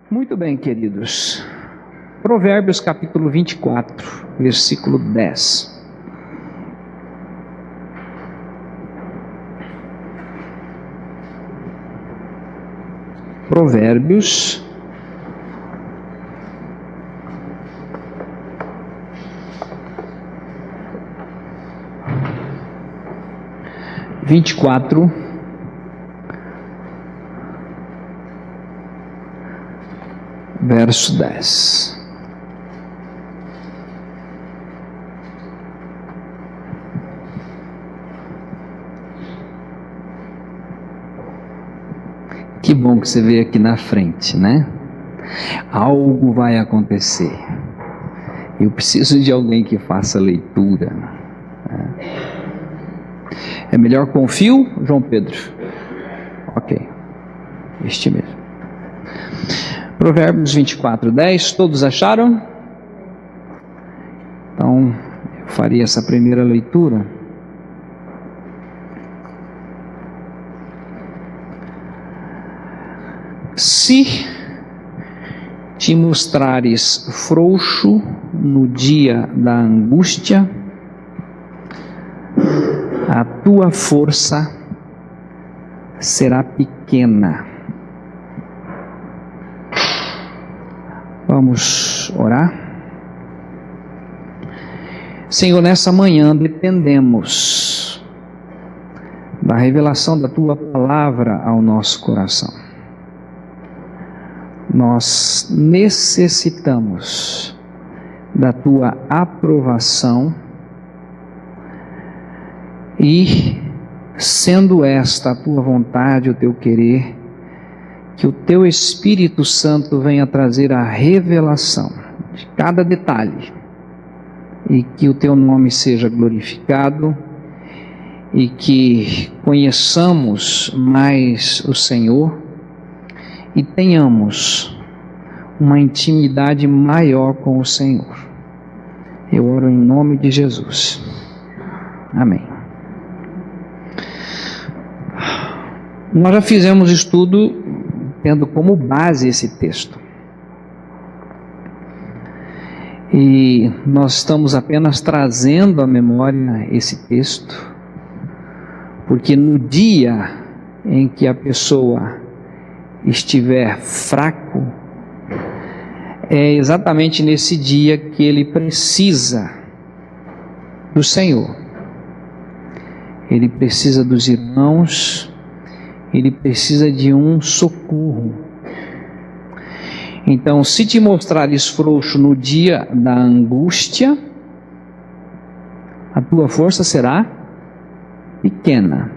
Muito bem, queridos. Provérbios capítulo 24, versículo 10. Provérbios 24, verso 10. Que bom que você veio aqui na frente, né? Algo vai acontecer. Eu preciso de alguém que faça leitura. É melhor com fio, João Pedro? Ok. Este mesmo. Provérbios 24, 10. Todos acharam? Então, eu faria essa primeira leitura. Se te mostrares frouxo no dia da angústia, a tua força será pequena. Vamos orar? Senhor, nessa manhã dependemos da revelação da tua palavra ao nosso coração. Nós necessitamos da tua aprovação e, sendo esta a tua vontade, o teu querer, que o teu Espírito Santo venha trazer a revelação de cada detalhe e que o teu nome seja glorificado e que conheçamos mais o Senhor e tenhamos uma intimidade maior com o Senhor. Eu oro em nome de Jesus. Amém. Nós já fizemos estudo tendo como base esse texto. E nós estamos apenas trazendo à memória esse texto, porque no dia em que a pessoa estiver fraco, é exatamente nesse dia que ele precisa do Senhor. Ele precisa dos irmãos, ele precisa de um socorro. Então, se te mostrares frouxo no dia da angústia, a tua força será pequena.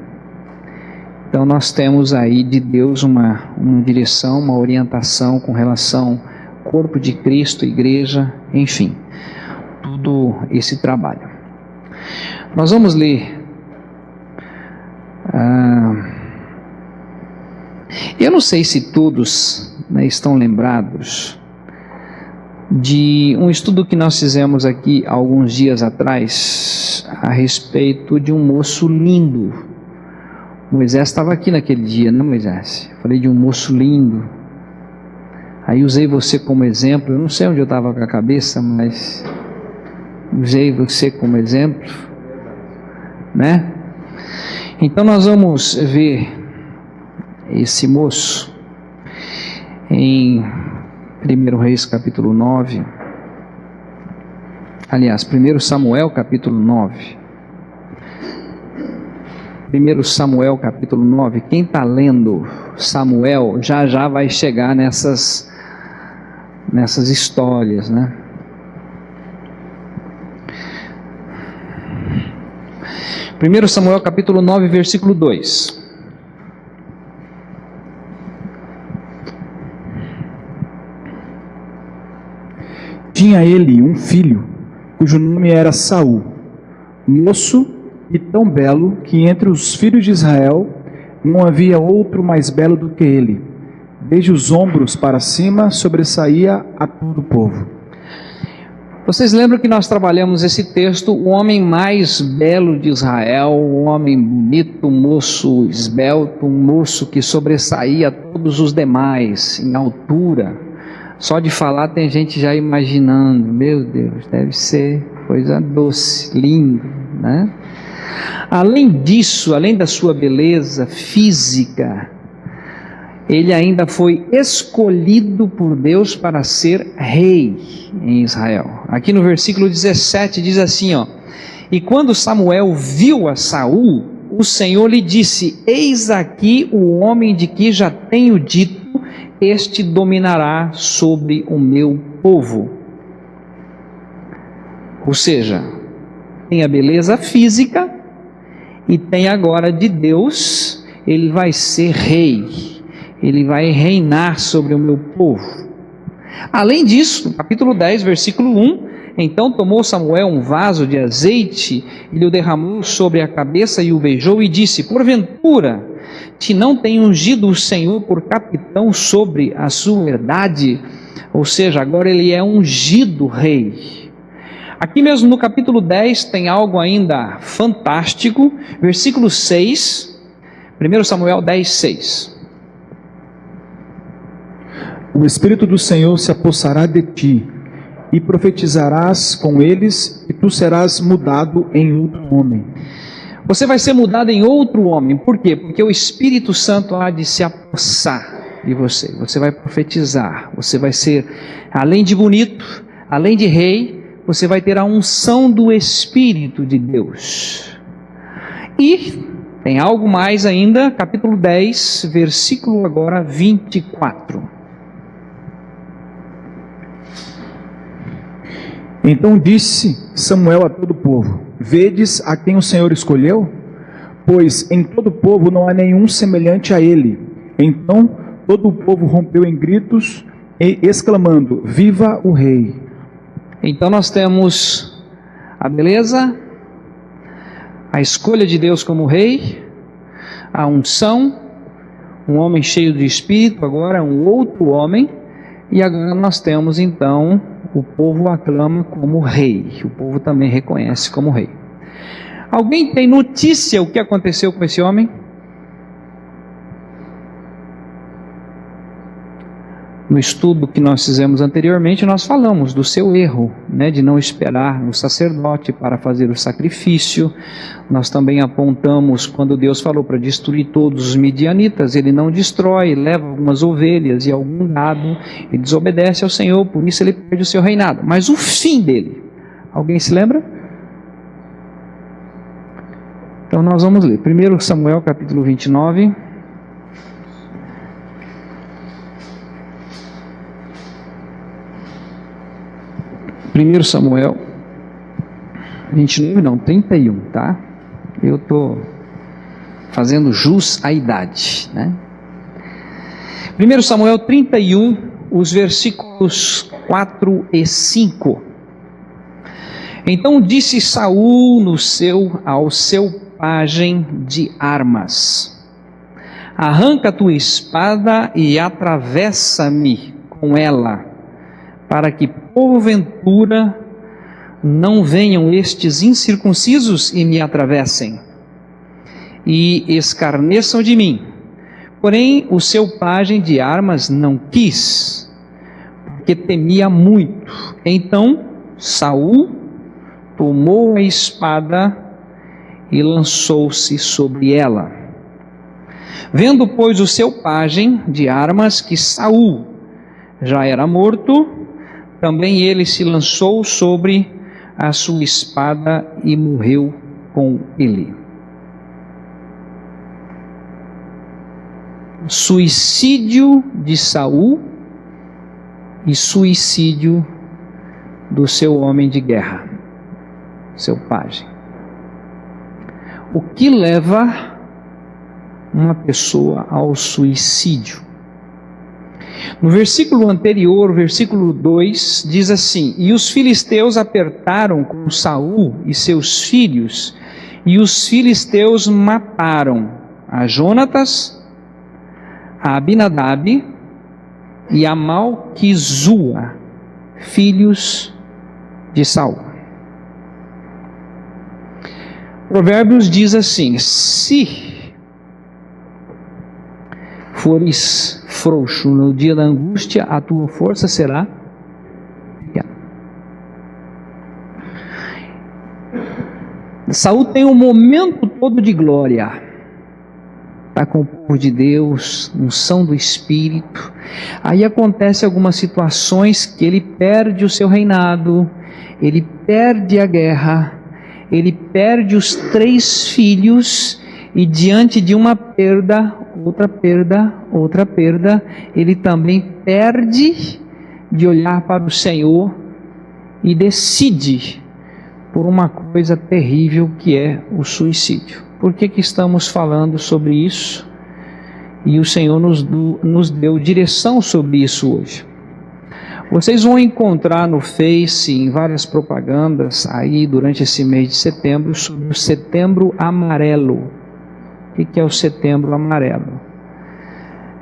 Então nós temos aí de Deus uma direção, uma orientação com relação ao corpo de Cristo, igreja, enfim, tudo esse trabalho. Nós vamos ler, eu não sei se todos, né, estão lembrados de um estudo que nós fizemos aqui alguns dias atrás a respeito de um moço lindo. Moisés estava aqui naquele dia, né, Moisés? Falei de um moço lindo. Aí usei você como exemplo. Eu não sei onde eu estava com a cabeça, mas usei você como exemplo, né? Então nós vamos ver esse moço em 1 Reis capítulo 9. Aliás, 1 Samuel capítulo 9. 1 Samuel capítulo 9, quem está lendo Samuel já vai chegar nessas histórias, né? 1 Samuel capítulo 9, versículo 2. Tinha ele um filho, cujo nome era Saul, moço e tão belo que entre os filhos de Israel não havia outro mais belo do que ele. Desde os ombros para cima sobressaía a todo o povo. Vocês lembram que nós trabalhamos esse texto, o homem mais belo de Israel, um homem bonito, um moço esbelto, um moço que sobressaía a todos os demais em altura, Só de falar tem gente já imaginando, meu Deus, deve ser coisa doce, lindo, né? Além disso, além da sua beleza física, ele ainda foi escolhido por Deus para ser rei em Israel. Aqui no versículo 17 diz assim, ó: e quando Samuel viu a Saul, o Senhor lhe disse: eis aqui o homem de que já tenho dito, este dominará sobre o meu povo. Ou seja, tem a beleza física e tem agora de Deus, ele vai ser rei, ele vai reinar sobre o meu povo. Além disso, no capítulo 10, versículo 1, então tomou Samuel um vaso de azeite e lhe derramou sobre a cabeça e o beijou e disse: porventura te não tem ungido o Senhor por capitão sobre a sua herdade? Ou seja, agora ele é ungido rei. Aqui mesmo no capítulo 10 tem algo ainda fantástico, versículo 6, 1 Samuel 10, 6. O Espírito do Senhor se apossará de ti, e profetizarás com eles, e tu serás mudado em outro homem. Você vai ser mudado em outro homem. Por quê? Porque o Espírito Santo há de se apossar de você. Você vai profetizar. Você vai ser, além de bonito, além de rei, você vai ter a unção do Espírito de Deus. E tem algo mais ainda, capítulo 10, versículo agora 24. Então disse Samuel a todo o povo: vedes a quem o Senhor escolheu? Pois em todo o povo não há nenhum semelhante a ele. Então todo o povo rompeu em gritos, exclamando: viva o rei! Então nós temos a beleza, a escolha de Deus como rei, a unção, um homem cheio de espírito, agora um outro homem, e agora nós temos então o povo aclama como rei, o povo também reconhece como rei. Alguém tem notícia o que aconteceu com esse homem? No estudo que nós fizemos anteriormente, nós falamos do seu erro, né, de não esperar no sacerdote para fazer o sacrifício. Nós também apontamos quando Deus falou para destruir todos os midianitas, ele não destrói, leva algumas ovelhas e algum gado, e desobedece ao Senhor, por isso ele perde o seu reinado. Mas o fim dele, alguém se lembra? Então nós vamos ler 1 Samuel capítulo 29. Primeiro Samuel 29, não, 31, tá? Eu estou fazendo jus à idade, né? 1 Samuel 31, os versículos 4 e 5. Então disse Saul ao seu pajem de armas: arranca tua espada e atravessa-me com ela, para que porventura não venham estes incircuncisos e me atravessem, e escarneçam de mim. Porém o seu pajem de armas não quis, porque temia muito. Então Saul tomou a espada e lançou-se sobre ela. Vendo, pois, o seu pajem de armas que Saul já era morto, também ele se lançou sobre a sua espada e morreu com ele. Suicídio de Saul e suicídio do seu homem de guerra, seu pajem. O que leva uma pessoa ao suicídio? No versículo anterior, versículo 2, diz assim: e os filisteus apertaram com Saul e seus filhos, e os filisteus mataram a Jonatas, a Abinadab e a Malquizua, filhos de Saul. Provérbios diz assim: se fores frouxo no dia da angústia, a tua força será pequena. Saul tem um momento todo de glória, está com o povo de Deus, unção do Espírito. Aí acontece algumas situações que ele perde o seu reinado, ele perde a guerra, ele perde os 3 filhos, e diante de uma perda, outra perda, ele também perde de olhar para o Senhor e decide por uma coisa terrível que é o suicídio. Por que estamos falando sobre isso? E o Senhor nos deu direção sobre isso hoje. Vocês vão encontrar no Face, em várias propagandas aí durante esse mês de setembro, sobre o Setembro Amarelo. O que é o Setembro Amarelo?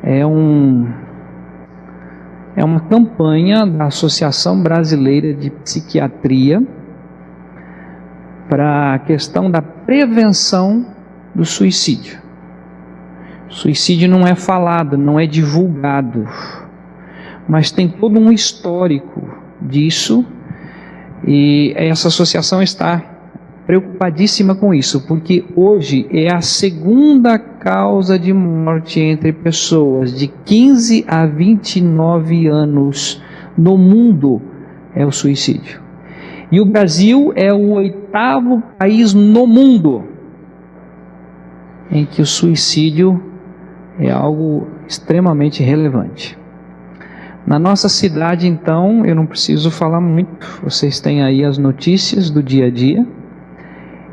É uma campanha da Associação Brasileira de Psiquiatria para a questão da prevenção do suicídio. Suicídio não é falado, não é divulgado, mas tem todo um histórico disso, e essa associação está preocupadíssima com isso, porque hoje é a segunda causa de morte entre pessoas de 15 a 29 anos no mundo, é o suicídio. E o Brasil é o 8º país no mundo em que o suicídio é algo extremamente relevante. Na nossa cidade, então, eu não preciso falar muito, vocês têm aí as notícias do dia a dia.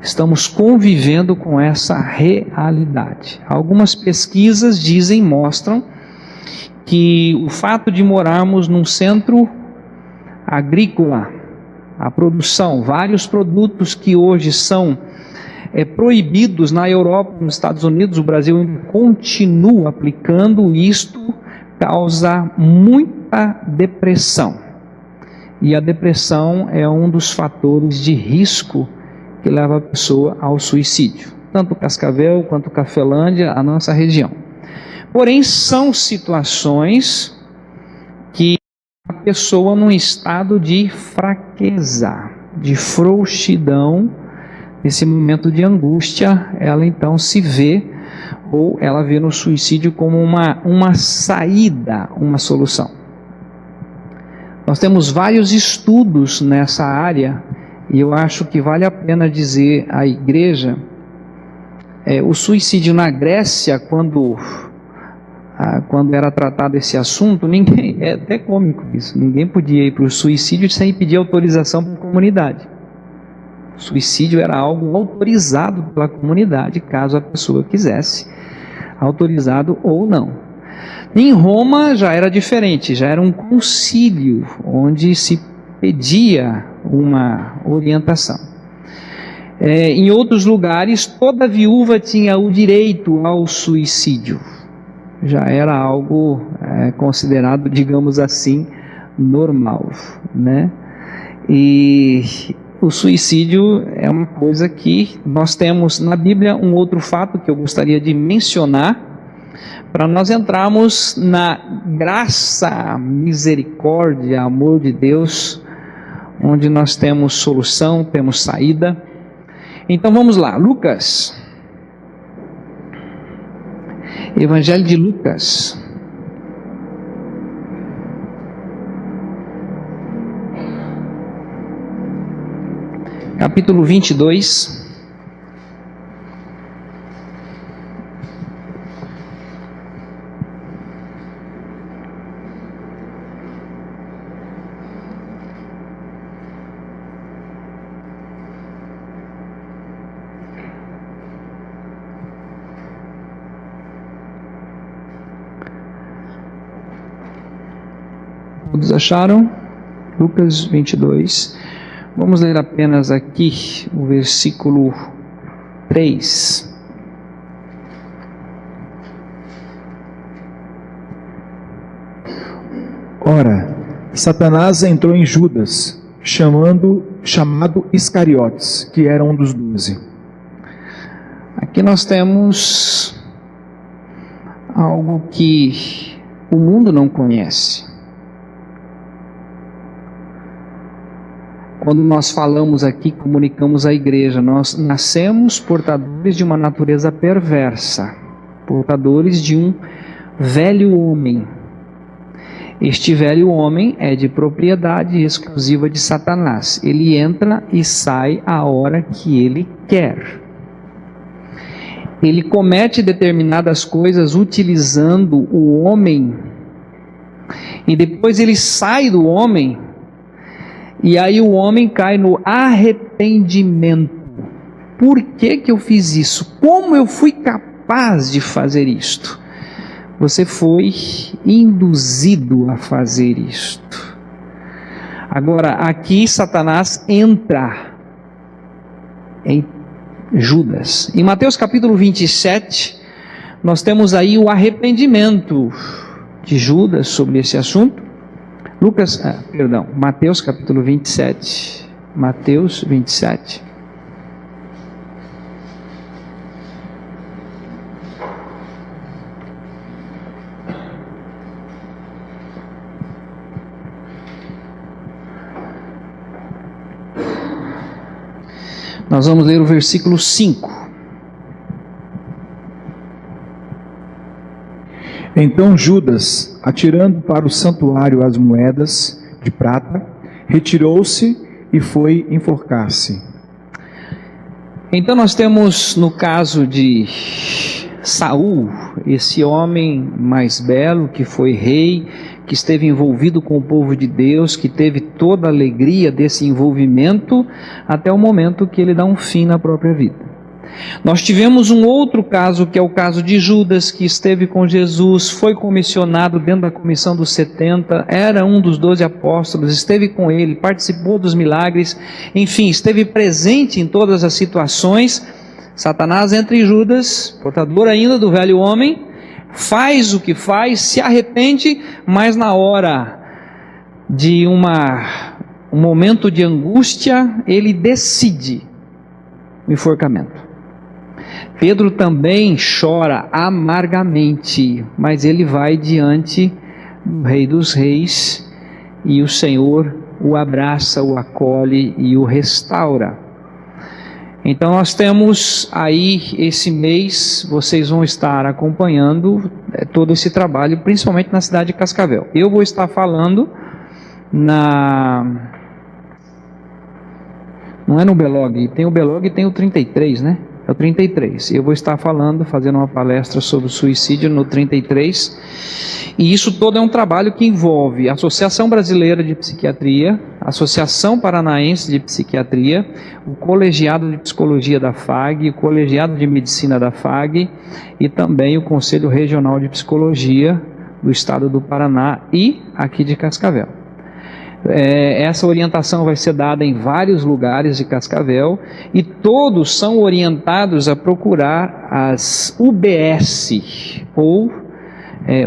Estamos convivendo com essa realidade. Algumas pesquisas mostram que o fato de morarmos num centro agrícola, a produção, vários produtos que hoje são proibidos na Europa, nos Estados Unidos, o Brasil ainda continua aplicando isto, causa muita depressão. E a depressão é um dos fatores de risco que leva a pessoa ao suicídio. Tanto Cascavel quanto Cafelândia, a nossa região. Porém, são situações que a pessoa num estado de fraqueza, de frouxidão, nesse momento de angústia, ela então se vê, ou ela vê no suicídio como uma saída, uma solução. Nós temos vários estudos nessa área, e eu acho que vale a pena dizer à igreja, o suicídio na Grécia, quando era tratado esse assunto, é até cômico isso, ninguém podia ir para o suicídio sem pedir autorização para a comunidade. O suicídio era algo autorizado pela comunidade, caso a pessoa quisesse, autorizado ou não. Em Roma já era diferente, já era um concílio onde se pedia uma orientação. Em outros lugares, toda viúva tinha o direito ao suicídio. Já era algo considerado, digamos assim, normal, né? E o suicídio é uma coisa que nós temos na Bíblia. Um outro fato que eu gostaria de mencionar, para nós entrarmos na graça, misericórdia, amor de Deus, onde nós temos solução, temos saída. Então vamos lá, Lucas, Evangelho de Lucas, capítulo 22, todos acharam? Lucas 22. Vamos ler apenas aqui o versículo 3. Ora, Satanás entrou em Judas, chamado Iscariotes, que era um dos 12. Aqui nós temos algo que o mundo não conhece. Quando nós falamos aqui, comunicamos à igreja, nós nascemos portadores de uma natureza perversa, portadores de um velho homem. Este velho homem é de propriedade exclusiva de Satanás. Ele entra e sai a hora que ele quer. Ele comete determinadas coisas utilizando o homem, e depois ele sai do homem, e aí o homem cai no arrependimento. Por que que eu fiz isso? Como eu fui capaz de fazer isto? Você foi induzido a fazer isto. Agora, aqui Satanás entra em Judas. Em Mateus capítulo 27, nós temos aí o arrependimento de Judas sobre esse assunto. Mateus capítulo 27. Mateus 27. Nós vamos ler o versículo 5. Então Judas, atirando para o santuário as moedas de prata, retirou-se e foi enforcar-se. Então nós temos no caso de Saul, esse homem mais belo que foi rei, que esteve envolvido com o povo de Deus, que teve toda a alegria desse envolvimento, até o momento que ele dá um fim na própria vida. Nós tivemos um outro caso, que é o caso de Judas, que esteve com Jesus, foi comissionado dentro da comissão dos 70, era um dos 12 apóstolos, esteve com ele, participou dos milagres, enfim, esteve presente em todas as situações. Satanás entra em Judas, portador ainda do velho homem, faz o que faz, se arrepende, mas na hora de um momento de angústia, ele decide o enforcamento. Pedro também chora amargamente, mas ele vai diante do Rei dos Reis e o Senhor o abraça, o acolhe e o restaura. Então nós temos aí esse mês, vocês vão estar acompanhando todo esse trabalho, principalmente na cidade de Cascavel. Eu vou estar falando não é no Belog, tem o Belog e tem o 33, né? É o 33. Eu vou estar fazendo uma palestra sobre o suicídio no 33. E isso todo é um trabalho que envolve a Associação Brasileira de Psiquiatria, a Associação Paranaense de Psiquiatria, o Colegiado de Psicologia da FAG, o Colegiado de Medicina da FAG e também o Conselho Regional de Psicologia do Estado do Paraná e aqui de Cascavel. Essa orientação vai ser dada em vários lugares de Cascavel e todos são orientados a procurar as UBS ou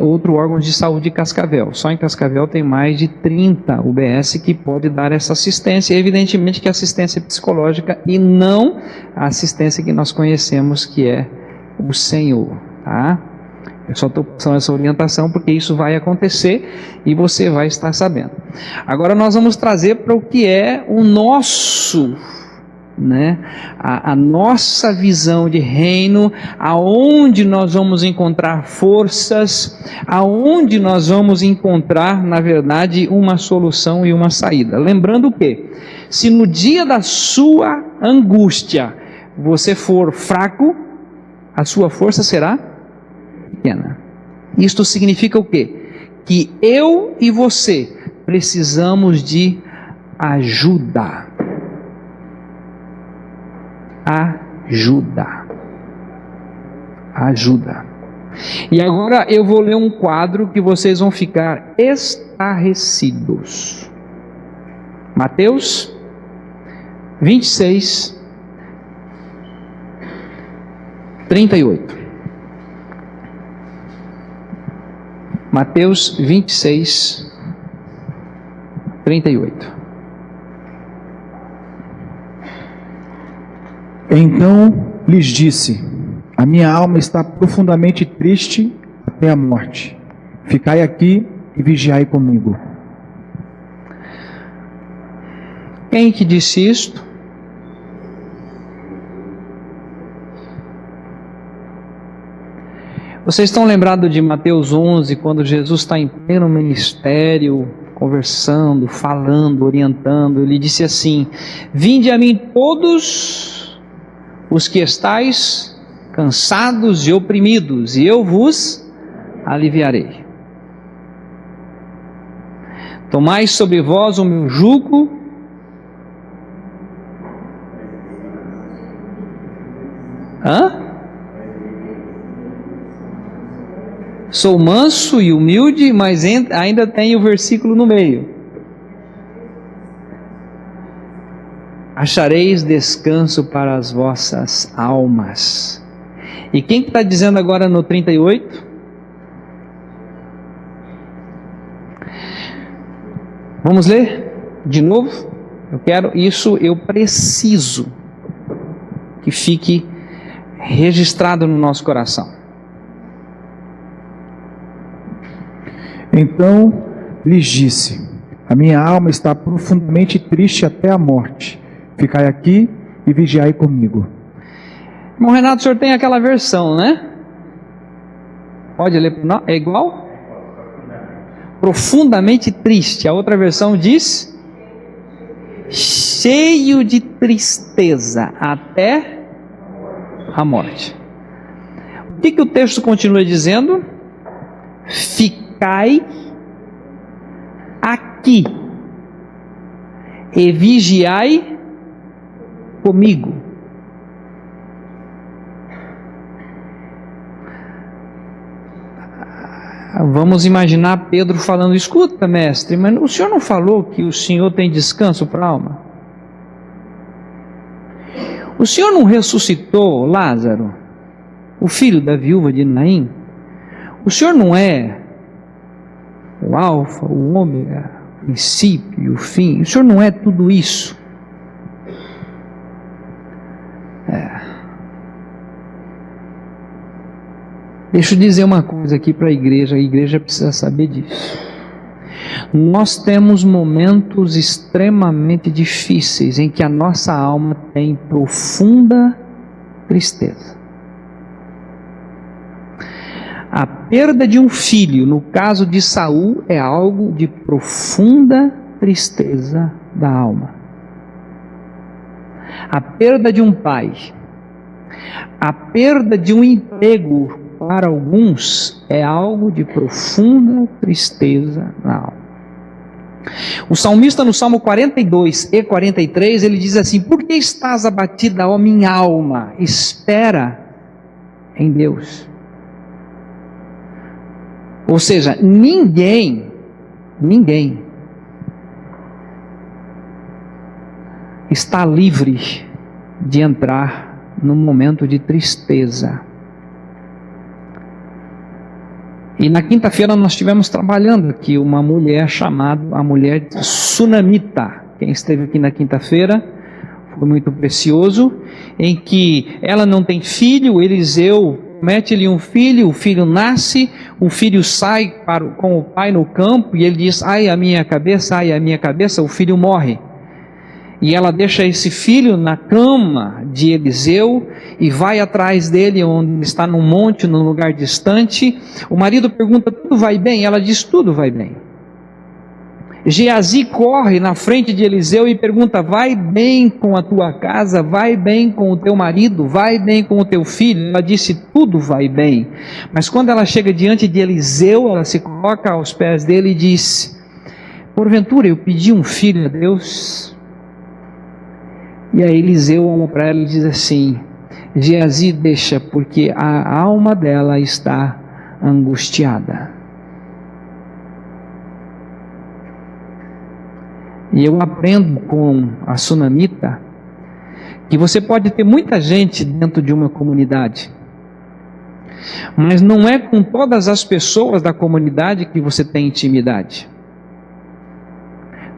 outro órgão de saúde de Cascavel. Só em Cascavel tem mais de 30 UBS que pode dar essa assistência, e evidentemente que é assistência psicológica e não a assistência que nós conhecemos, que é o Senhor, tá? Eu só estou passando essa orientação porque isso vai acontecer e você vai estar sabendo. Agora nós vamos trazer para o que é o nosso, a nossa visão de reino, aonde nós vamos encontrar forças, aonde nós vamos encontrar, na verdade, uma solução e uma saída. Lembrando que, se no dia da sua angústia você for fraco, a sua força será pequena. Isto significa o quê? Que eu e você precisamos de ajuda. Ajuda. E agora eu vou ler um quadro que vocês vão ficar estarrecidos. Mateus 26, 38. Mateus 26, 38. Então lhes disse: a minha alma está profundamente triste até a morte. Ficai aqui e vigiai comigo. Quem que disse isto? Vocês estão lembrados de Mateus 11, quando Jesus está em pleno ministério, conversando, falando, orientando, ele disse assim: vinde a mim todos os que estáis cansados e oprimidos, e eu vos aliviarei. Tomai sobre vós o meu jugo, Sou manso e humilde, mas ainda tem o versículo no meio. Achareis descanso para as vossas almas. E quem está dizendo agora no 38? Vamos ler de novo? Eu preciso que fique registrado no nosso coração. Então lhes disse: a minha alma está profundamente triste até a morte. Ficai aqui e vigiai comigo. Irmão Renato, o senhor tem aquela versão, né? Pode ler? Não, é igual? Profundamente triste. A outra versão diz: cheio de tristeza até a morte. O que o texto continua dizendo? Ficai aqui e vigiai comigo. Vamos imaginar Pedro falando: escuta, mestre, mas o senhor não falou que o senhor tem descanso para a alma? O senhor não ressuscitou Lázaro, o filho da viúva de Naim? O senhor não é o alfa, o ômega, o princípio e o fim? O senhor não é tudo isso? Deixa eu dizer uma coisa aqui para a igreja precisa saber disso. Nós temos momentos extremamente difíceis em que a nossa alma tem profunda tristeza. A perda de um filho, no caso de Saul, é algo de profunda tristeza da alma. A perda de um pai, a perda de um emprego para alguns é algo de profunda tristeza na alma. O salmista no Salmo 42 e 43, ele diz assim: por que estás abatida, ó minha alma? Espera em Deus. Ou seja, ninguém está livre de entrar num momento de tristeza. E na quinta-feira nós estivemos trabalhando aqui uma mulher chamada a mulher sunamita. Quem esteve aqui na quinta-feira foi muito precioso, em que ela não tem filho, Eliseu promete-lhe um filho, o filho nasce, o filho sai com o pai no campo e ele diz: ai a minha cabeça, o filho morre. E ela deixa esse filho na cama de Eliseu e vai atrás dele, onde ele está num monte, num lugar distante. O marido pergunta: tudo vai bem? Ela diz: tudo vai bem. Geazi corre na frente de Eliseu e pergunta: vai bem com a tua casa? Vai bem com o teu marido? Vai bem com o teu filho? Ela disse: tudo vai bem. Mas quando ela chega diante de Eliseu, ela se coloca aos pés dele e diz: porventura eu pedi um filho a Deus? E aí Eliseu olha para ela e diz assim: Geazi, deixa, porque a alma dela está angustiada. E eu aprendo com a sunamita que você pode ter muita gente dentro de uma comunidade, mas não é com todas as pessoas da comunidade que você tem intimidade.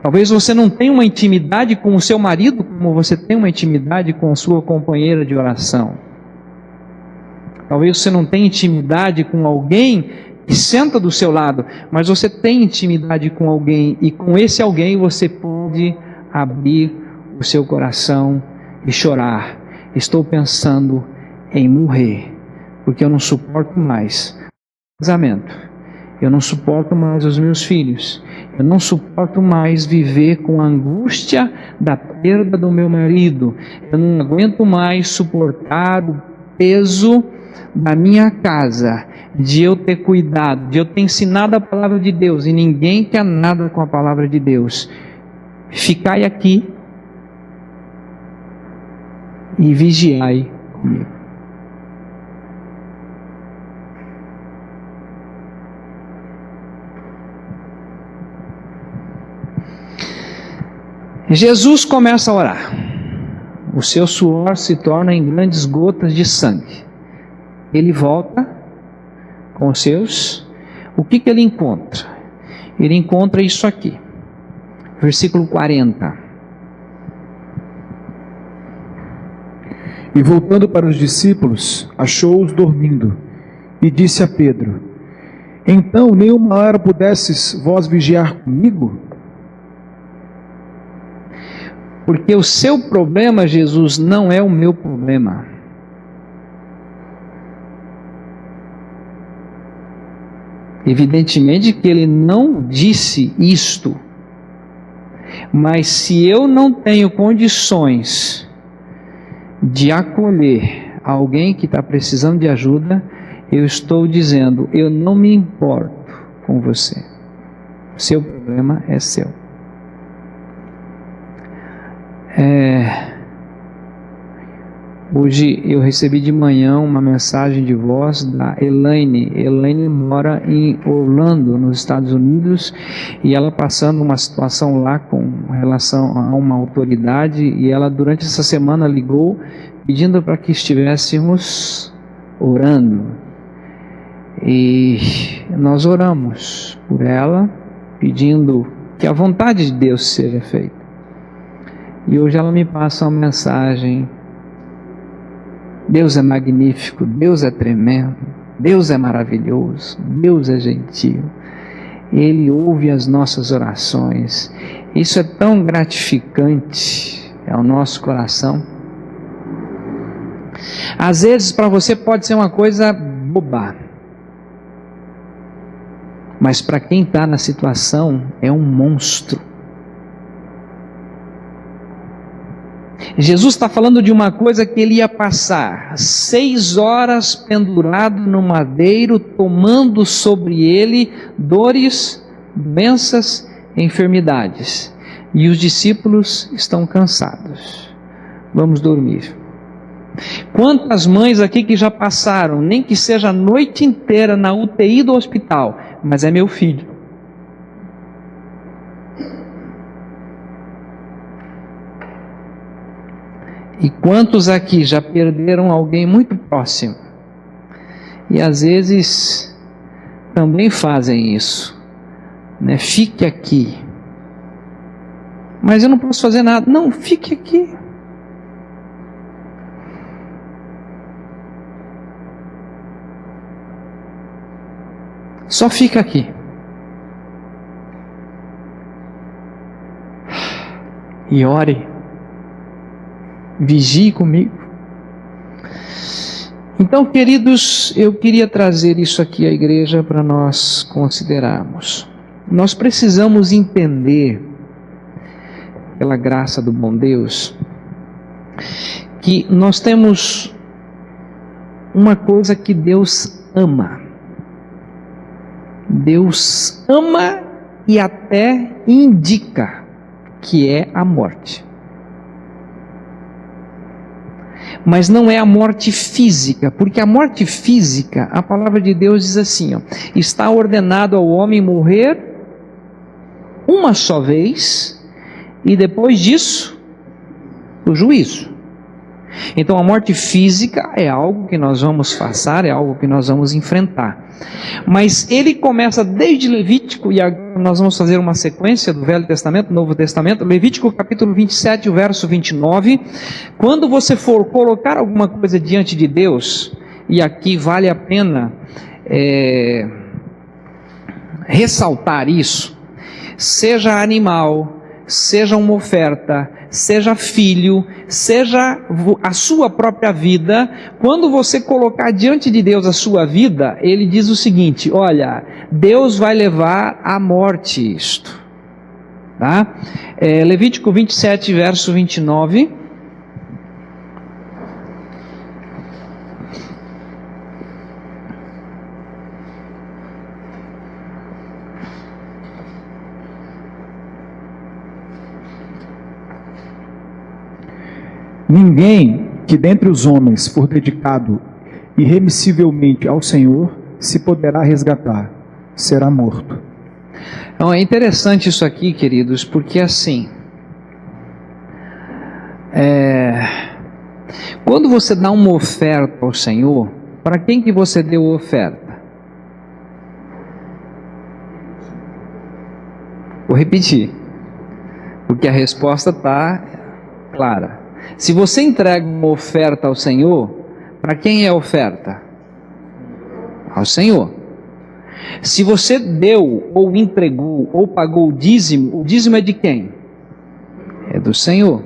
Talvez você não tenha uma intimidade com o seu marido como você tem uma intimidade com a sua companheira de oração. Talvez você não tenha intimidade com alguém que senta do seu lado, mas você tem intimidade com alguém, e com esse alguém você pode abrir o seu coração e chorar. Estou pensando em morrer, porque eu não suporto mais o casamento, eu não suporto mais os meus filhos, eu não suporto mais viver com a angústia da perda do meu marido, eu não aguento mais suportar o peso da minha casa, de eu ter cuidado, de eu ter ensinado a palavra de Deus, e ninguém quer nada com a palavra de Deus. Ficai aqui e vigiai comigo. Jesus começa a orar. O seu suor se torna em grandes gotas de sangue. Ele volta com os seus. O que ele encontra? Ele encontra isso aqui. Versículo 40. E voltando para os discípulos, achou-os dormindo, e disse a Pedro: Então nem uma hora pudesses vós vigiar comigo? Porque o seu problema, Jesus, não é o meu problema. Evidentemente que ele não disse isto, mas se eu não tenho condições de acolher alguém que está precisando de ajuda, eu estou dizendo, eu não me importo com você. Seu problema é seu. Hoje eu recebi de manhã uma mensagem de voz da Elaine. Elaine mora em Orlando, nos Estados Unidos, e ela passando uma situação lá com relação a uma autoridade, e ela durante essa semana ligou pedindo para que estivéssemos orando. E nós oramos por ela, pedindo que a vontade de Deus seja feita. E hoje ela me passa uma mensagem: Deus é magnífico, Deus é tremendo, Deus é maravilhoso, Deus é gentil. Ele ouve as nossas orações. Isso é tão gratificante ao nosso coração. Às vezes para você pode ser uma coisa boba, mas para quem está na situação é um monstro. Jesus está falando de uma coisa que ele ia passar 6 horas pendurado no madeiro, tomando sobre ele dores, doenças, enfermidades. E os discípulos estão cansados. Vamos dormir. Quantas mães aqui que já passaram, nem que seja a noite inteira na UTI do hospital, mas é meu filho. E quantos aqui já perderam alguém muito próximo? E às vezes também fazem isso, né? Fique aqui. Mas eu não posso fazer nada. Não, fique aqui. Só fica aqui. E ore. Vigie comigo. Então, queridos, eu queria trazer isso aqui à igreja para nós considerarmos. Nós precisamos entender, pela graça do bom Deus, que nós temos uma coisa que Deus ama. Deus ama e até indica, que é a morte. Mas não é a morte física, porque a morte física, a palavra de Deus diz assim, ó, está ordenado ao homem morrer uma só vez, e depois disso, o juízo. Então a morte física é algo que nós vamos passar, é algo que nós vamos enfrentar. Mas ele começa desde Levítico, e agora nós vamos fazer uma sequência do Velho Testamento, Novo Testamento, Levítico capítulo 27, o verso 29. Quando você for colocar alguma coisa diante de Deus, e aqui vale a pena ressaltar isso, seja animal, seja uma oferta, seja filho, seja a sua própria vida, quando você colocar diante de Deus a sua vida, Ele diz o seguinte: olha, Deus vai levar à morte isto. Tá? Levítico 27, verso 29. Ninguém que dentre os homens for dedicado irremissivelmente ao Senhor se poderá resgatar, será morto. Então é interessante isso aqui, queridos, porque assim, quando você dá uma oferta ao Senhor, para quem que você deu a oferta? Vou repetir, porque a resposta está clara. Se você entrega uma oferta ao Senhor, para quem é a oferta? Ao Senhor. Se você deu, ou entregou, ou pagou o dízimo é de quem? É do Senhor.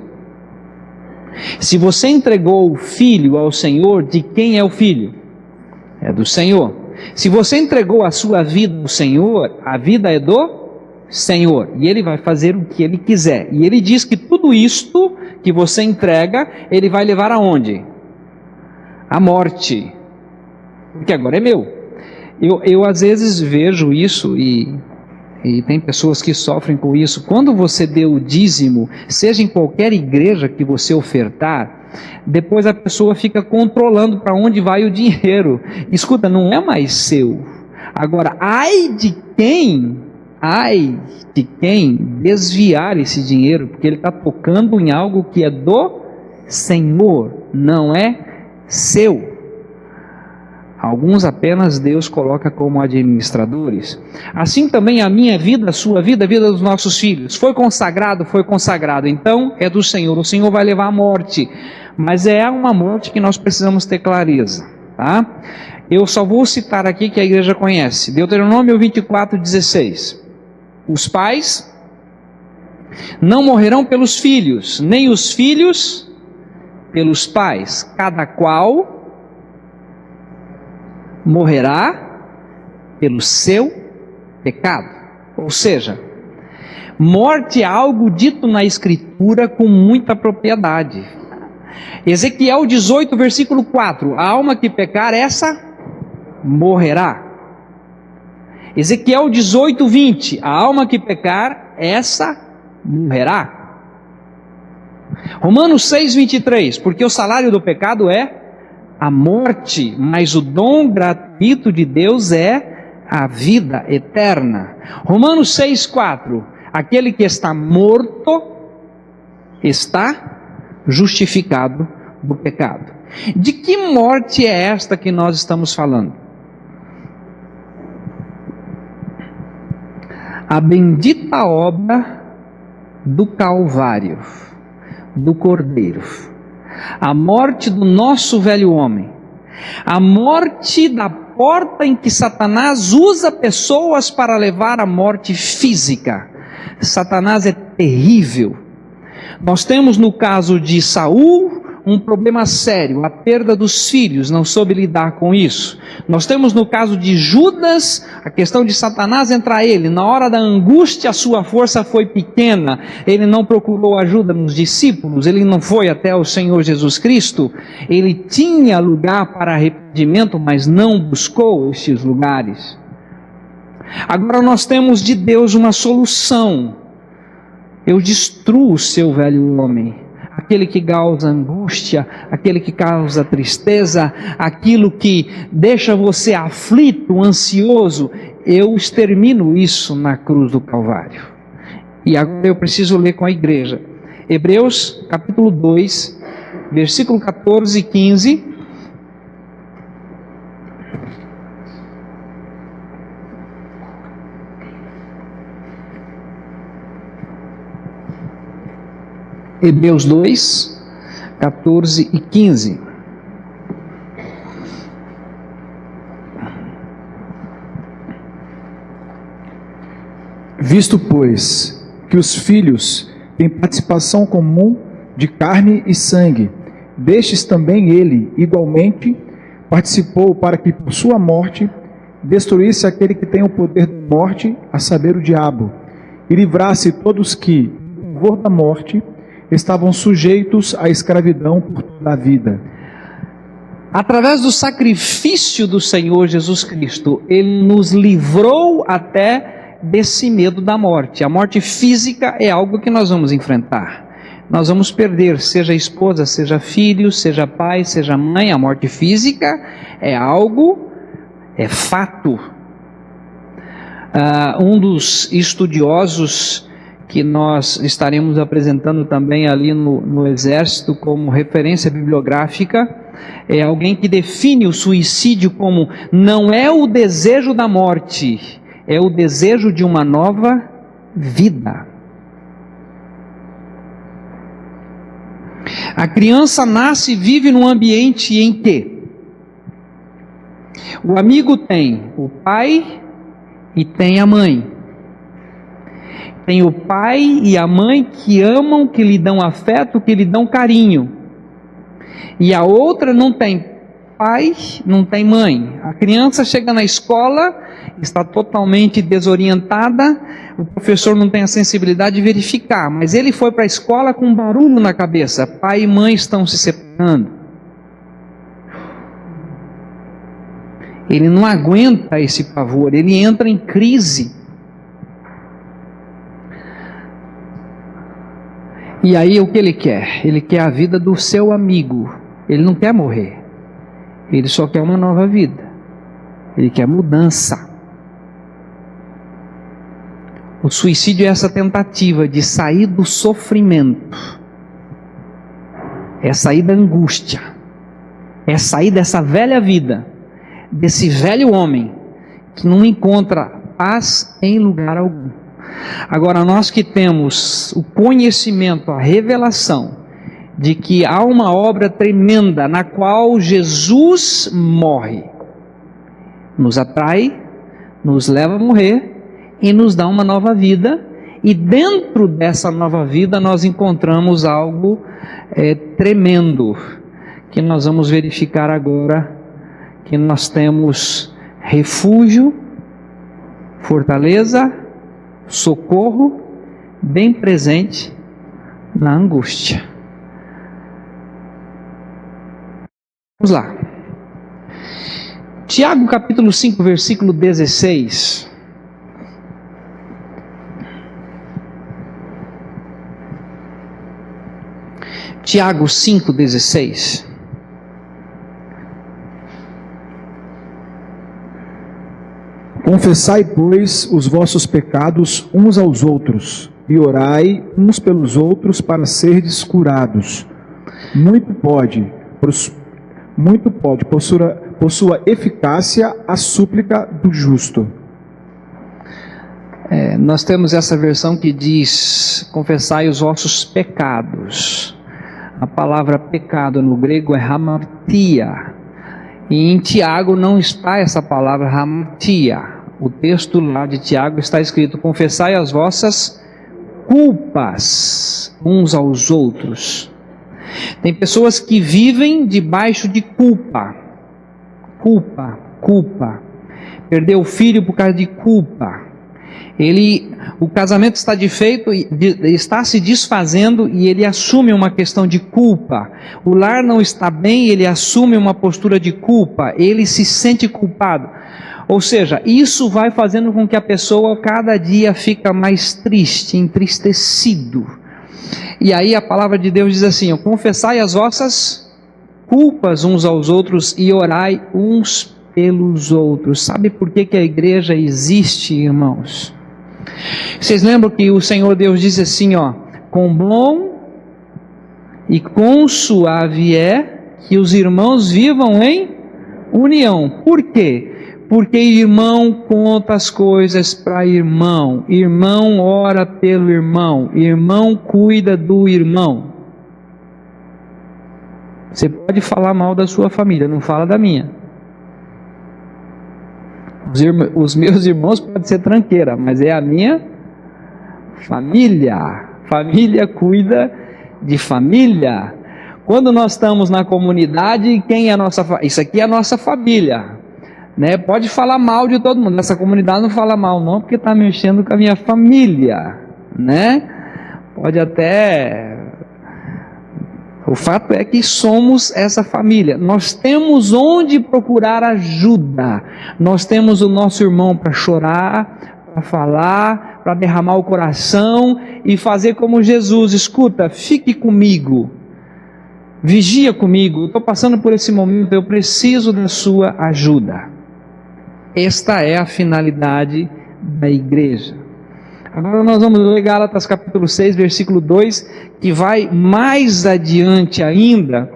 Se você entregou o filho ao Senhor, de quem é o filho? É do Senhor. Se você entregou a sua vida ao Senhor, a vida é do Senhor, e Ele vai fazer o que Ele quiser. E Ele diz que tudo isto que você entrega, Ele vai levar aonde? A morte, porque agora é meu. Eu às vezes vejo isso e tem pessoas que sofrem com isso. Quando você deu o dízimo, seja em qualquer igreja que você ofertar, depois a pessoa fica controlando para onde vai o dinheiro. Escuta, não é mais seu. Agora, ai de quem desviar esse dinheiro, porque ele está tocando em algo que é do Senhor, não é seu. Alguns apenas Deus coloca como administradores. Assim também a minha vida, a sua vida, a vida dos nossos filhos. Foi consagrado, então é do Senhor. O Senhor vai levar a morte, mas é uma morte que nós precisamos ter clareza, tá? Eu só vou citar aqui que a igreja conhece. Deuteronômio 24:16. Os pais não morrerão pelos filhos, nem os filhos pelos pais. Cada qual morrerá pelo seu pecado. Ou seja, morte é algo dito na Escritura com muita propriedade. Ezequiel 18, versículo 4. A alma que pecar, essa morrerá. Ezequiel 18, 20. A alma que pecar, essa morrerá. Romanos 6, 23. Porque o salário do pecado é a morte, mas o dom gratuito de Deus é a vida eterna. Romanos 6, 4. Aquele que está morto está justificado do pecado. De que morte é esta que nós estamos falando? A bendita obra do Calvário, do Cordeiro. A morte do nosso velho homem. A morte da porta em que Satanás usa pessoas para levar à morte física. Satanás é terrível. Nós temos no caso de Saul um problema sério, a perda dos filhos, não soube lidar com isso. Nós temos no caso de Judas, a questão de Satanás entrar ele, na hora da angústia a sua força foi pequena, ele não procurou ajuda nos discípulos, ele não foi até o Senhor Jesus Cristo, ele tinha lugar para arrependimento, mas não buscou estes lugares. Agora nós temos de Deus uma solução. Eu destruo o seu velho homem, aquele que causa angústia, aquele que causa tristeza, aquilo que deixa você aflito, ansioso, eu extermino isso na cruz do Calvário. E agora eu preciso ler com a igreja. Hebreus capítulo 2, versículo 14 e 15. Hebreus 2, 14 e 15. Visto, pois, que os filhos têm participação comum de carne e sangue, destes também ele, igualmente, participou para que por sua morte destruísse aquele que tem o poder da morte, a saber, o diabo, e livrasse todos que, por favor da morte, estavam sujeitos à escravidão por toda a vida. Através do sacrifício do Senhor Jesus Cristo, Ele nos livrou até desse medo da morte. A morte física é algo que nós vamos enfrentar. Nós vamos perder, seja esposa, seja filho, seja pai, seja mãe. A morte física é algo, é fato. Um dos estudiosos que nós estaremos apresentando também ali no Exército como referência bibliográfica, é alguém que define o suicídio como não é o desejo da morte, é o desejo de uma nova vida. A criança nasce e vive num ambiente em que o amigo tem o pai e tem a mãe. Tem o pai e a mãe que amam, que lhe dão afeto, que lhe dão carinho. E a outra não tem pai, não tem mãe. A criança chega na escola, está totalmente desorientada, o professor não tem a sensibilidade de verificar, mas ele foi para a escola com um barulho na cabeça. Pai e mãe estão se separando. Ele não aguenta esse pavor, ele entra em crise. E aí o que ele quer? Ele quer a vida do seu amigo. Ele não quer morrer. Ele só quer uma nova vida. Ele quer mudança. O suicídio é essa tentativa de sair do sofrimento. É sair da angústia. É sair dessa velha vida. Desse velho homem que não encontra paz em lugar algum. Agora, nós que temos o conhecimento, a revelação de que há uma obra tremenda na qual Jesus morre, nos atrai, nos leva a morrer e nos dá uma nova vida, e dentro dessa nova vida nós encontramos algo tremendo, que nós vamos verificar agora, que nós temos refúgio, fortaleza, socorro, bem presente na angústia. Vamos lá. Tiago capítulo 5, versículo 16. Tiago 5, 16. Confessai, pois, os vossos pecados uns aos outros, e orai uns pelos outros para serdes curados. Muito pode, por sua eficácia, a súplica do justo. Nós temos essa versão que diz, confessai os vossos pecados. A palavra pecado no grego é hamartia. E em Tiago não está essa palavra hamartia. O texto lá de Tiago está escrito, confessai as vossas culpas uns aos outros. Tem pessoas que vivem debaixo de culpa. Culpa. Perdeu o filho por causa de culpa. O casamento está está se desfazendo e ele assume uma questão de culpa. O lar não está bem, ele assume uma postura de culpa. Ele se sente culpado. Ou seja, isso vai fazendo com que a pessoa cada dia fica mais triste, entristecido. E aí a palavra de Deus diz assim, confessai as vossas culpas uns aos outros e orai uns pelos outros. Sabe por que a igreja existe, irmãos? Vocês lembram que o Senhor Deus disse assim, com bom e com suave é que os irmãos vivam em união. Por quê? Porque irmão conta as coisas para irmão, irmão ora pelo irmão, irmão cuida do irmão. Você pode falar mal da sua família, não fala da minha. Os meus irmãos podem ser tranqueira, mas é a minha Família. Família cuida de família. Quando nós estamos na comunidade, quem é a nossa família? Isso aqui é a nossa família, né? Pode falar mal de todo mundo. Essa comunidade não fala mal não, porque está mexendo com a minha família, né? Pode até... O fato é que somos essa família. Nós temos onde procurar ajuda. Nós temos o nosso irmão para chorar, para falar, para derramar o coração e fazer como Jesus. Escuta, fique comigo. Vigia comigo, estou passando por esse momento, eu preciso da sua ajuda. Esta é a finalidade da igreja. Agora nós vamos ler Gálatas capítulo 6, versículo 2, que vai mais adiante ainda,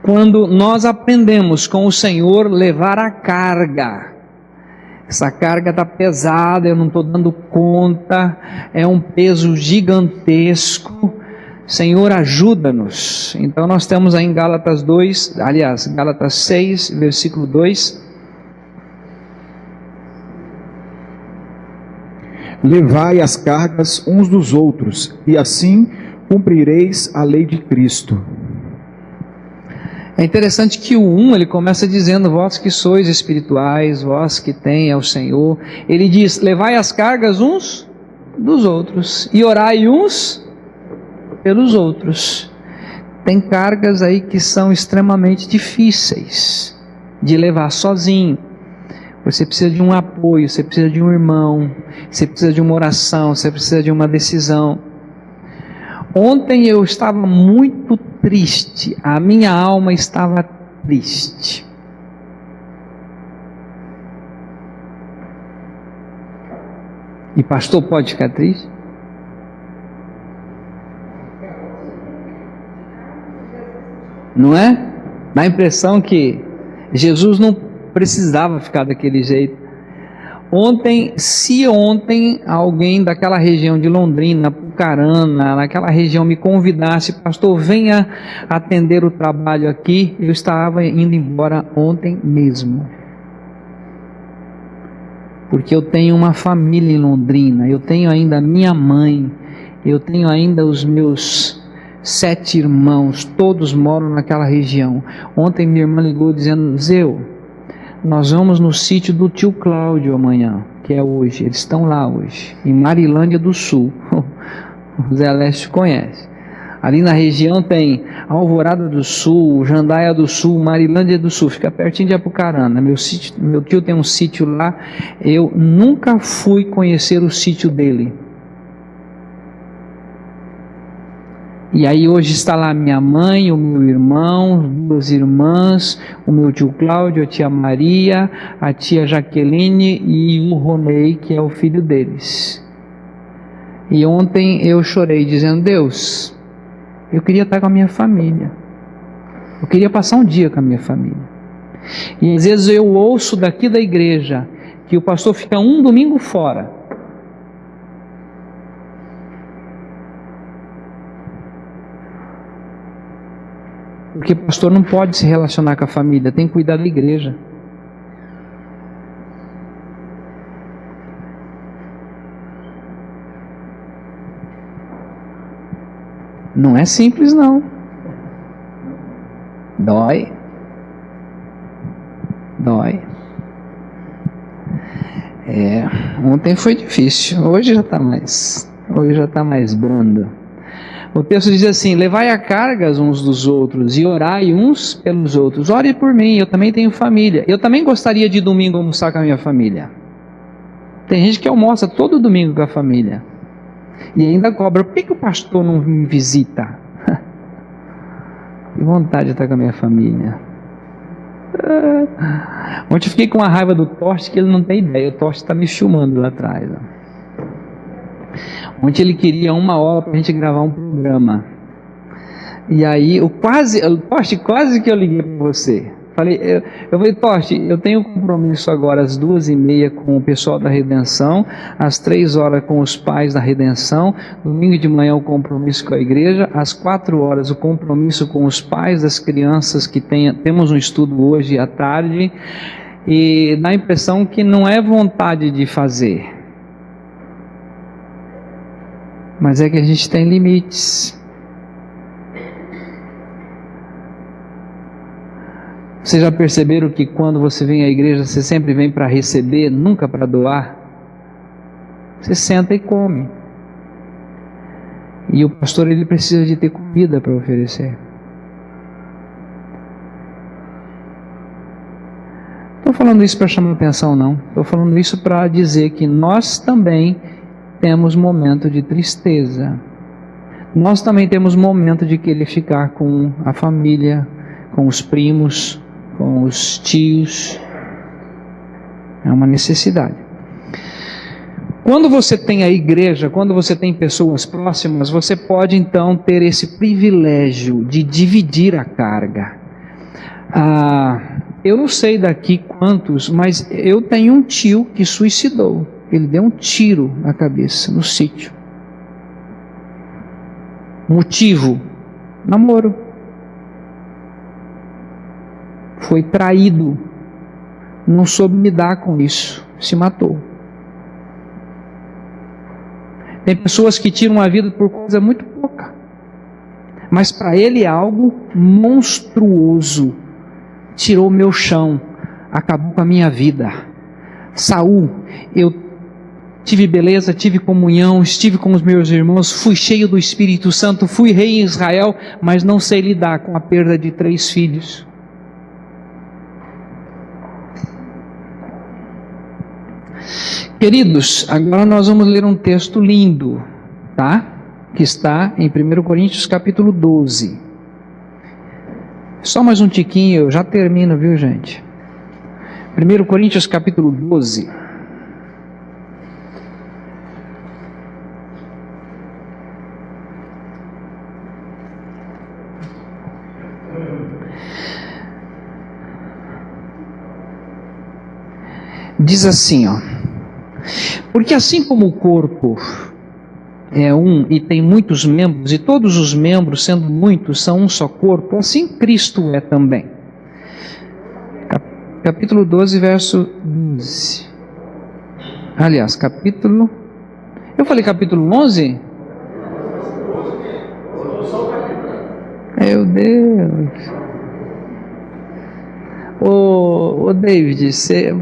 quando nós aprendemos com o Senhor levar a carga. Essa carga está pesada, eu não estou dando conta, é um peso gigantesco. Senhor, ajuda-nos. Então nós temos aí em Gálatas 6, versículo 2. Levai as cargas uns dos outros, e assim cumprireis a lei de Cristo. É interessante que o 1, ele começa dizendo, vós que sois espirituais, vós que tem ao Senhor. Ele diz, levai as cargas uns dos outros, e orai uns pelos outros. Tem cargas aí que são extremamente difíceis de levar sozinho. Você precisa de um apoio, você precisa de um irmão, você precisa de uma oração, você precisa de uma decisão. Ontem eu estava muito triste, a minha alma estava triste. E pastor pode ficar triste? Não é? Dá a impressão que Jesus não precisava ficar daquele jeito. Se ontem alguém daquela região de Londrina, Pucarana, naquela região me convidasse, pastor, venha atender o trabalho aqui, eu estava indo embora ontem mesmo. Porque eu tenho uma família em Londrina, eu tenho ainda minha mãe, eu tenho ainda os meus 7 irmãos, todos moram naquela região. Ontem minha irmã ligou dizendo, Zeu, nós vamos no sítio do tio Cláudio amanhã, que é hoje, eles estão lá hoje, em Marilândia do Sul, o Zé Alessio conhece. Ali na região tem Alvorada do Sul, Jandaia do Sul, Marilândia do Sul, fica pertinho de Apucarana. Meu tio tem um sítio lá, eu nunca fui conhecer o sítio dele. E aí hoje está lá minha mãe, o meu irmão, 2 irmãs, o meu tio Cláudio, a tia Maria, a tia Jaqueline e o Ronei, que é o filho deles. E ontem eu chorei dizendo, Deus, eu queria estar com a minha família. Eu queria passar um dia com a minha família. E às vezes eu ouço daqui da igreja que o pastor fica um domingo fora. Porque pastor não pode se relacionar com a família, tem que cuidar da igreja. Não é simples não. Dói. Ontem foi difícil, hoje já está mais brando. O texto diz assim, levai a cargas uns dos outros e orai uns pelos outros. Ore por mim, eu também tenho família. Eu também gostaria de domingo almoçar com a minha família. Tem gente que almoça todo domingo com a família. E ainda cobra, por que o pastor não me visita? Que vontade de estar com a minha família. Ontem eu fiquei com a raiva do Torte que ele não tem ideia. O Torte está me filmando lá atrás. Ontem ele queria 1 hora para a gente gravar um programa. E aí, Torte, quase que eu liguei para você. Eu falei, Torte, eu tenho um compromisso agora às 2h30 com o pessoal da Redenção, às 3h com os pais da Redenção, domingo de manhã o compromisso com a igreja, às 4h o compromisso com os pais das crianças que temos um estudo hoje à tarde, e dá a impressão que não é vontade de fazer. Mas é que a gente tem limites. Vocês já perceberam que quando você vem à igreja, você sempre vem para receber, nunca para doar? Você senta e come. E o pastor, ele precisa de ter comida para oferecer. Não estou falando isso para chamar atenção, não. Estou falando isso para dizer que nós também temos momento de tristeza. Nós também temos momento de querer ficar com a família, com os primos, com os tios. É uma necessidade. Quando você tem a igreja, quando você tem pessoas próximas, você pode então ter esse privilégio de dividir a carga. Eu não sei daqui quantos, mas eu tenho um tio que suicidou. Ele deu um tiro na cabeça no sítio. Motivo? Namoro. Foi traído. Não soube lidar com isso. Se matou. Tem pessoas que tiram a vida por coisa muito pouca. Mas para ele é algo monstruoso. Tirou meu chão. Acabou com a minha vida. Saul, eu tive beleza, tive comunhão, estive com os meus irmãos, fui cheio do Espírito Santo, fui rei em Israel, mas não sei lidar com a perda de 3 filhos. Queridos, agora nós vamos ler um texto lindo, tá? Que está em 1 Coríntios capítulo 12. Só mais um tiquinho, eu já termino, viu, gente? 1 Coríntios capítulo 12. Diz assim, ó: porque assim como o corpo é um e tem muitos membros, e todos os membros, sendo muitos, são um só corpo, assim Cristo é também. Capítulo 12, verso 12. Aliás, capítulo... Eu falei capítulo 11? Meu Deus. Ô David,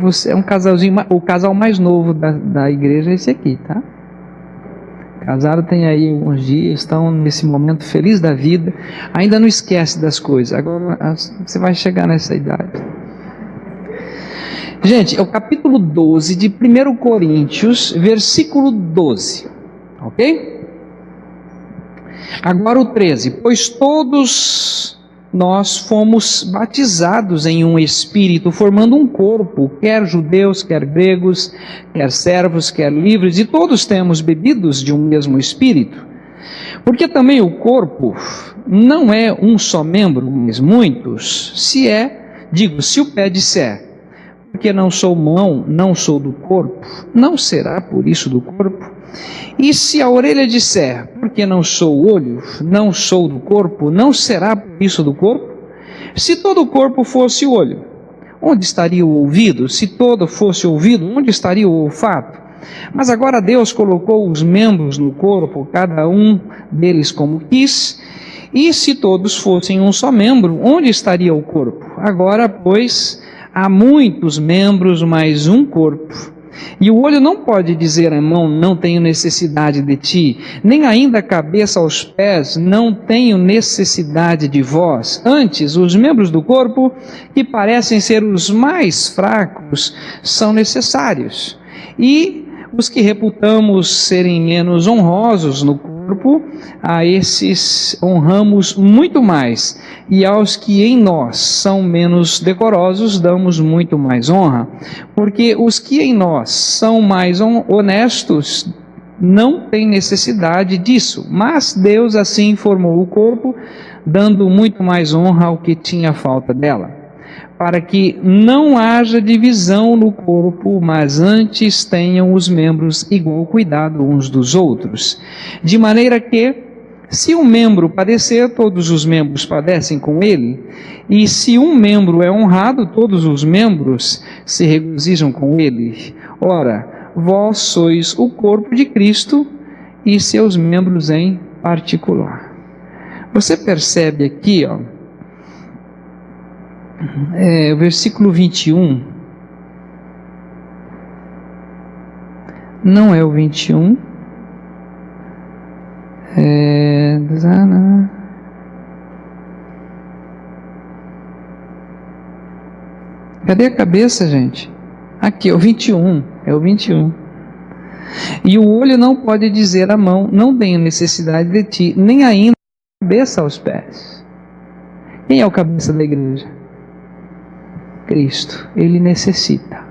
você é um casalzinho, o casal mais novo da igreja é esse aqui, tá? Casaram tem aí alguns dias, estão nesse momento feliz da vida, ainda não esquece das coisas, agora você vai chegar nessa idade. Gente, é o capítulo 12 de 1 Coríntios, versículo 12, ok? Agora o 13, pois todos nós fomos batizados em um espírito, formando um corpo, quer judeus, quer gregos, quer servos, quer livres, e todos temos bebidos de um mesmo espírito. Porque também o corpo não é um só membro, mas muitos. Se o pé disser, porque não sou mão, não sou do corpo, não será por isso do corpo? E se a orelha disser, porque não sou olho, não sou do corpo, não será por isso do corpo? Se todo o corpo fosse olho, onde estaria o ouvido? Se todo fosse ouvido, onde estaria o olfato? Mas agora Deus colocou os membros no corpo, cada um deles como quis, e se todos fossem um só membro, onde estaria o corpo? Agora, pois, há muitos membros, mas um corpo. E o olho não pode dizer à mão, não tenho necessidade de ti, nem ainda a cabeça aos pés, não tenho necessidade de vós. Antes, os membros do corpo, que parecem ser os mais fracos, são necessários. E os que reputamos serem menos honrosos no corpo, a esses honramos muito mais, e aos que em nós são menos decorosos, damos muito mais honra, porque os que em nós são mais honestos não têm necessidade disso, mas Deus assim formou o corpo, dando muito mais honra ao que tinha falta dela, para que não haja divisão no corpo, mas antes tenham os membros igual cuidado uns dos outros, de maneira que, se um membro padecer, todos os membros padecem com ele, e se um membro é honrado, todos os membros se regozijam com ele. Ora, vós sois o corpo de Cristo, e seus membros em particular. Você percebe aqui, ó, o versículo 21, não é o 21, cadê a cabeça, gente? Aqui, o 21, é o 21. E o olho não pode dizer à mão, não tenho necessidade de ti, nem ainda a cabeça aos pés. Quem é o cabeça da igreja? Cristo. Ele necessita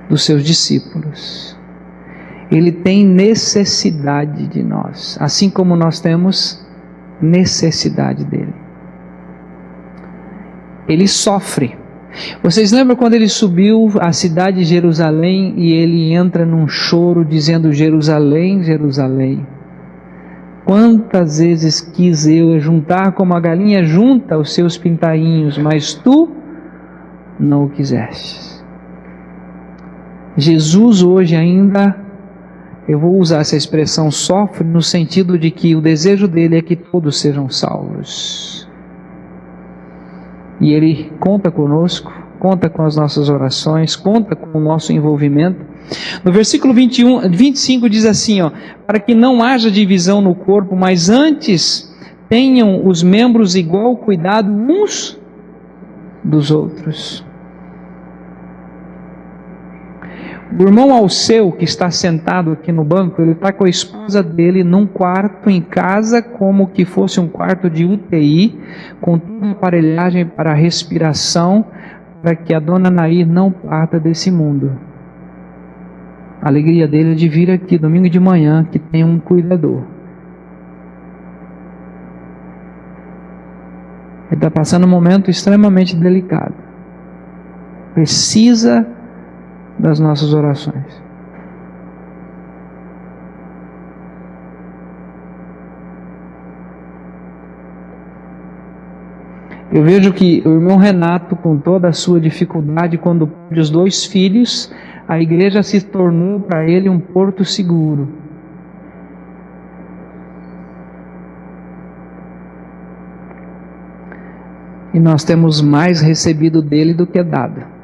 dos seus discípulos. Ele tem necessidade de nós, assim como nós temos necessidade dele. Ele sofre. Vocês lembram quando ele subiu à cidade de Jerusalém e ele entra num choro dizendo: Jerusalém, Jerusalém, quantas vezes quis eu juntar como a galinha junta os seus pintainhos, mas tu não o quiseste. Jesus hoje ainda, eu vou usar essa expressão, sofre no sentido de que o desejo dele é que todos sejam salvos. E ele conta conosco, conta com as nossas orações, conta com o nosso envolvimento. No versículo 25 diz assim, ó, para que não haja divisão no corpo, mas antes tenham os membros igual cuidado uns dos outros. O irmão Alceu, que está sentado aqui no banco, ele está com a esposa dele num quarto em casa, como que fosse um quarto de UTI, com toda a aparelhagem para respiração, para que a dona Nair não parta desse mundo. A alegria dele é de vir aqui domingo de manhã, que tem um cuidador. Ele está passando um momento extremamente delicado. Precisa das nossas orações. Eu vejo que o irmão Renato, com toda a sua dificuldade, quando perde os 2 filhos, a igreja se tornou para ele um porto seguro. E nós temos mais recebido dele do que dado.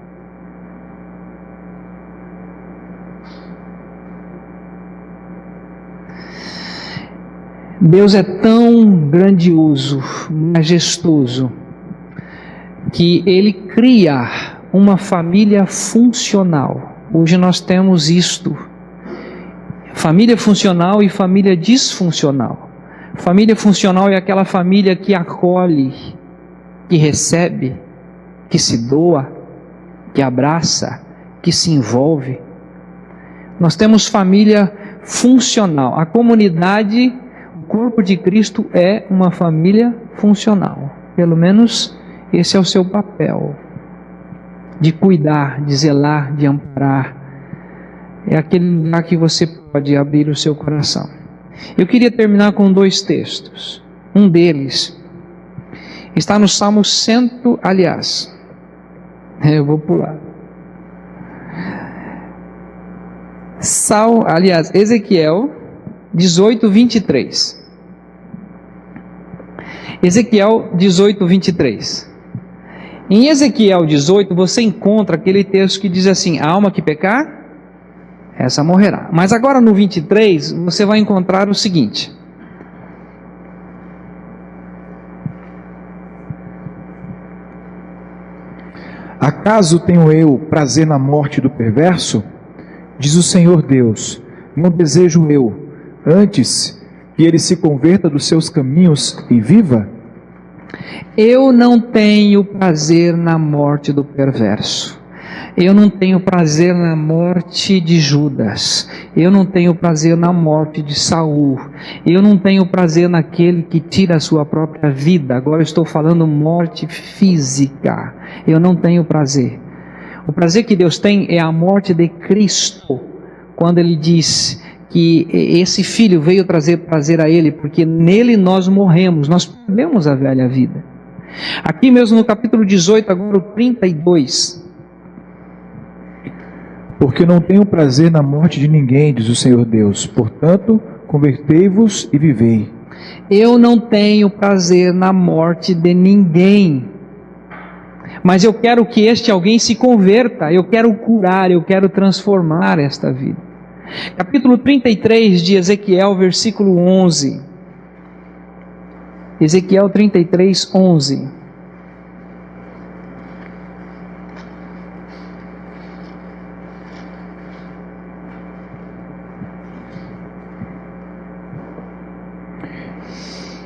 Deus é tão grandioso, majestoso, que Ele cria uma família funcional. Hoje nós temos isto: família funcional e família disfuncional. Família funcional é aquela família que acolhe, que recebe, que se doa, que abraça, que se envolve. Nós temos família funcional. A comunidade, o corpo de Cristo é uma família funcional. Pelo menos esse é o seu papel, de cuidar, de zelar, de amparar. É aquele lugar que você pode abrir o seu coração. Eu queria terminar com 2 textos. Um deles está no Salmo 100, eu vou pular. Ezequiel 18, 23. Ezequiel 18, 23. Em Ezequiel 18 você encontra aquele texto que diz assim: a alma que pecar, essa morrerá. Mas agora no 23 você vai encontrar o seguinte: acaso tenho eu prazer na morte do perverso? Diz o Senhor Deus, não desejo eu, antes que ele se converta dos seus caminhos e viva? Eu não tenho prazer na morte do perverso. Eu não tenho prazer na morte de Judas. Eu não tenho prazer na morte de Saul. Eu não tenho prazer naquele que tira a sua própria vida. Agora eu estou falando morte física. Eu não tenho prazer. O prazer que Deus tem é a morte de Cristo. Quando Ele diz que esse Filho veio trazer prazer a Ele, porque nele nós morremos, nós perdemos a velha vida. Aqui mesmo no capítulo 18, agora o 32. Porque não tenho prazer na morte de ninguém, diz o Senhor Deus. Portanto, convertei-vos e vivei. Eu não tenho prazer na morte de ninguém, mas eu quero que este alguém se converta, eu quero curar, eu quero transformar esta vida. Capítulo 33 de Ezequiel, versículo 11. Ezequiel 33, 11.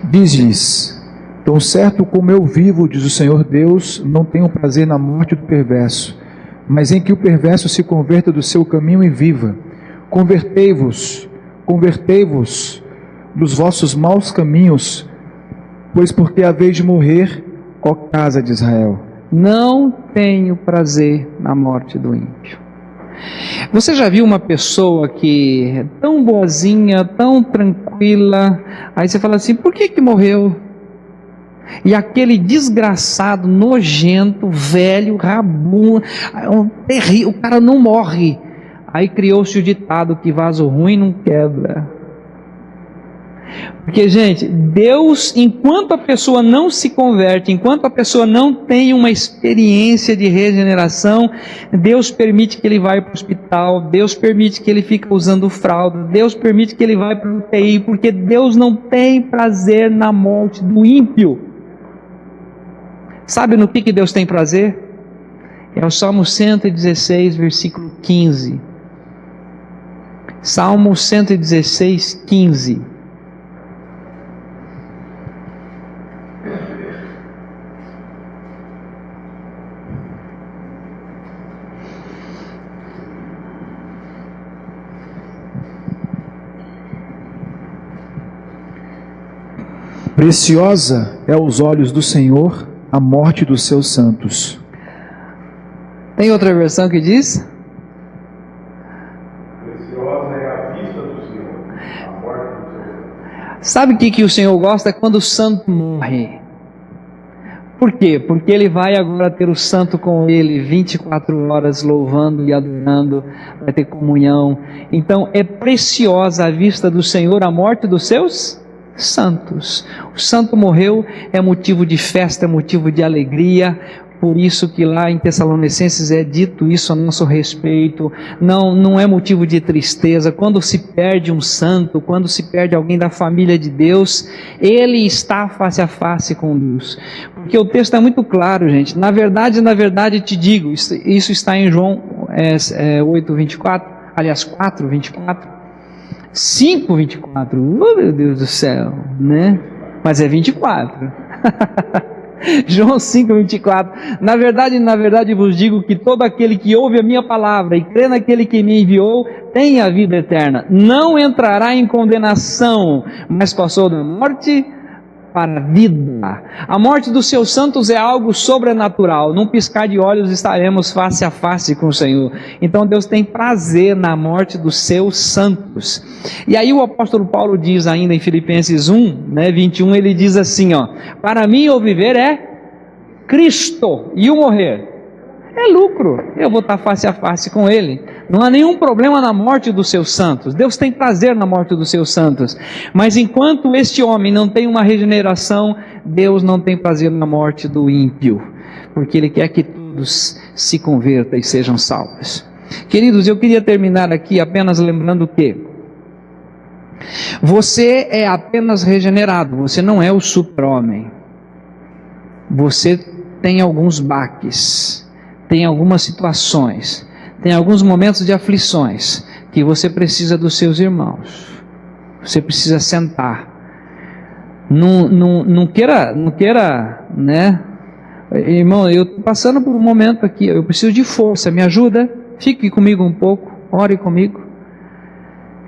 Diz-lhes: tão certo como eu vivo, diz o Senhor Deus, não tenho prazer na morte do perverso, mas em que o perverso se converta do seu caminho e viva. Convertei-vos dos vossos maus caminhos, pois porque haveis de morrer, ó casa de Israel. Não tenho prazer na morte do ímpio. Você já viu uma pessoa que é tão boazinha, tão tranquila, aí você fala assim, por que morreu? E aquele desgraçado, nojento, velho, rabuno, terrível, o cara não morre. Aí criou-se o ditado que vaso ruim não quebra. Porque, gente, Deus, enquanto a pessoa não se converte, enquanto a pessoa não tem uma experiência de regeneração, Deus permite que ele vá para o hospital, Deus permite que ele fique usando fralda, Deus permite que ele vá para o UTI, porque Deus não tem prazer na morte do ímpio. Sabe no que Deus tem prazer? É o Salmo 116, versículo 15. Salmo 116, 15. Preciosa é aos olhos do Senhor a morte dos seus santos. Tem outra versão que diz? Preciosa é a vista do Senhor, a morte do Senhor. Sabe o que o Senhor gosta? Quando o santo morre. Por quê? Porque ele vai agora ter o santo com ele 24 horas louvando e adorando, vai ter comunhão. Então é preciosa à vista do Senhor a morte dos seus santos. O santo morreu, é motivo de festa, é motivo de alegria. Por isso que lá em Tessalonicenses é dito isso a nosso respeito. Não é motivo de tristeza. Quando se perde um santo, quando se perde alguém da família de Deus, ele está face a face com Deus. Porque o texto é muito claro, gente. Na verdade te digo, isso está em João 8:24, aliás 4:24. 5:24, oh meu Deus do céu, né? Mas é 24. João 5:24. Na verdade vos digo que todo aquele que ouve a minha palavra e crê naquele que me enviou tem a vida eterna. Não entrará em condenação, mas passou da morte para a vida. A morte dos seus santos é algo sobrenatural. Num piscar de olhos estaremos face a face com o Senhor. Então Deus tem prazer na morte dos seus santos. E aí o apóstolo Paulo diz ainda em Filipenses 1:21, ele diz assim, para mim o viver é Cristo e o morrer é lucro. Eu vou estar face a face com Ele. Não há nenhum problema na morte dos seus santos. Deus tem prazer na morte dos seus santos. Mas enquanto este homem não tem uma regeneração, Deus não tem prazer na morte do ímpio. Porque Ele quer que todos se convertam e sejam salvos. Queridos, eu queria terminar aqui apenas lembrando que você é apenas regenerado. Você não é o super-homem. Você tem alguns baques. Tem algumas situações, tem alguns momentos de aflições que você precisa dos seus irmãos. Você precisa sentar. Não queira, né? Irmão, eu estou passando por um momento aqui, eu preciso de força, me ajuda? Fique comigo um pouco, ore comigo.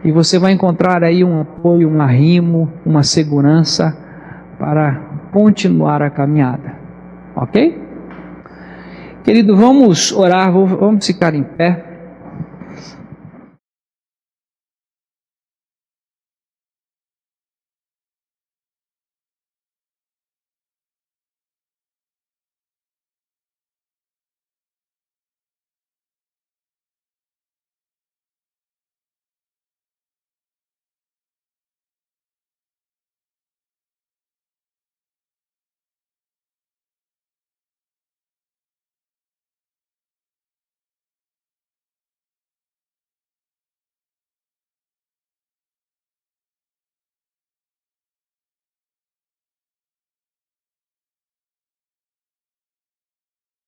E você vai encontrar aí um apoio, um arrimo, uma segurança para continuar a caminhada. Ok? Querido, vamos orar, vamos ficar em pé.